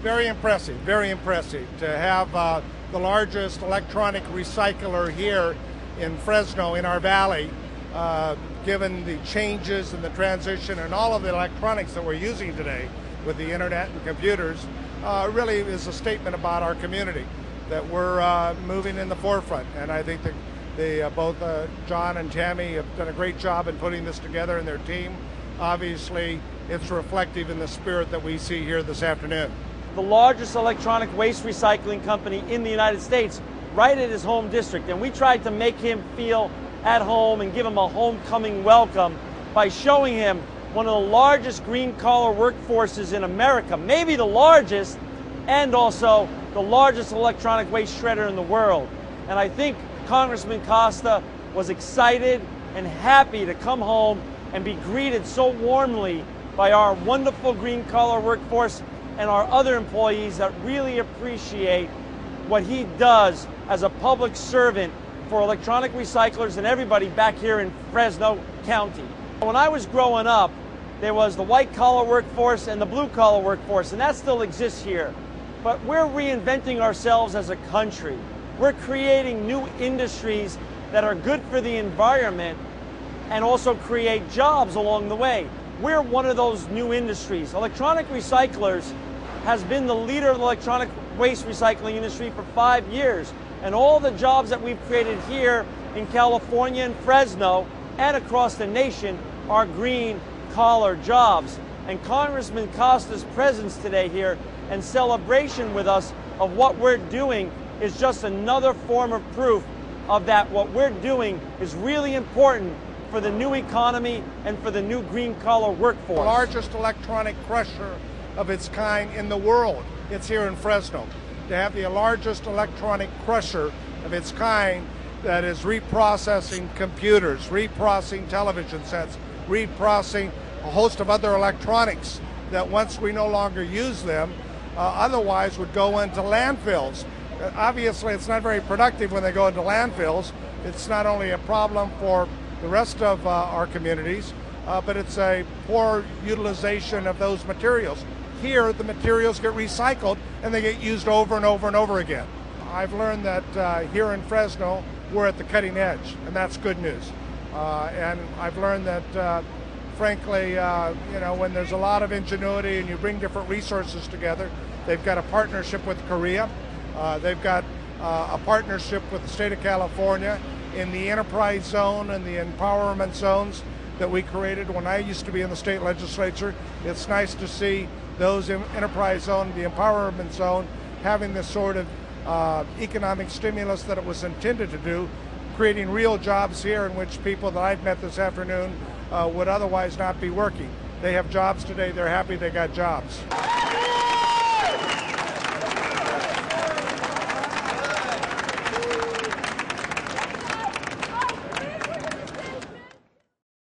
Very impressive to have the largest electronic recycler here in Fresno, in our valley, given the changes and the transition and all of the electronics that we're using today with the internet and computers, really is a statement about our community, that we're moving in the forefront. And I think that both John and Tammy have done a great job in putting this together, and their team. Obviously, it's reflective in the spirit that we see here this afternoon. The largest electronic waste recycling company in the United States, right at his home district. And we tried to make him feel at home and give him a homecoming welcome by showing him one of the largest green-collar workforces in America, maybe the largest, and also the largest electronic waste shredder in the world. And I think Congressman Costa was excited and happy to come home and be greeted so warmly by our wonderful green-collar workforce and our other employees that really appreciate what he does as a public servant for electronic recyclers and everybody back here in Fresno County. When I was growing up, there was the white-collar workforce and the blue-collar workforce, and that still exists here. But we're reinventing ourselves as a country. We're creating new industries that are good for the environment and also create jobs along the way. We're one of those new industries. Electronic recyclers has been the leader of the electronic waste recycling industry for 5 years. And all the jobs that we've created here in California and Fresno and across the nation are green-collar jobs. And Congressman Costa's presence today here and celebration with us of what we're doing is just another form of proof of that what we're doing is really important for the new economy and for the new green-collar workforce. The largest electronic crusher of its kind in the world. It's here in Fresno. To have the largest electronic crusher of its kind that is reprocessing computers, reprocessing television sets, reprocessing a host of other electronics that once we no longer use them, otherwise would go into landfills. Obviously, it's not very productive when they go into landfills. It's not only a problem for the rest of our communities, but it's a poor utilization of those materials. Here, the materials get recycled and they get used over and over and over again. I've learned that here in Fresno, we're at the cutting edge, and that's good news. And I've learned that, frankly, when there's a lot of ingenuity and you bring different resources together, they've got a partnership with Korea. They've got a partnership with the state of California in the enterprise zone and the empowerment zones that we created when I used to be in the state legislature. It's nice to see those enterprise zone, the empowerment zone, having this sort of economic stimulus that it was intended to do, creating real jobs here in which people that I've met this afternoon would otherwise not be working. They have jobs today, they're happy they got jobs.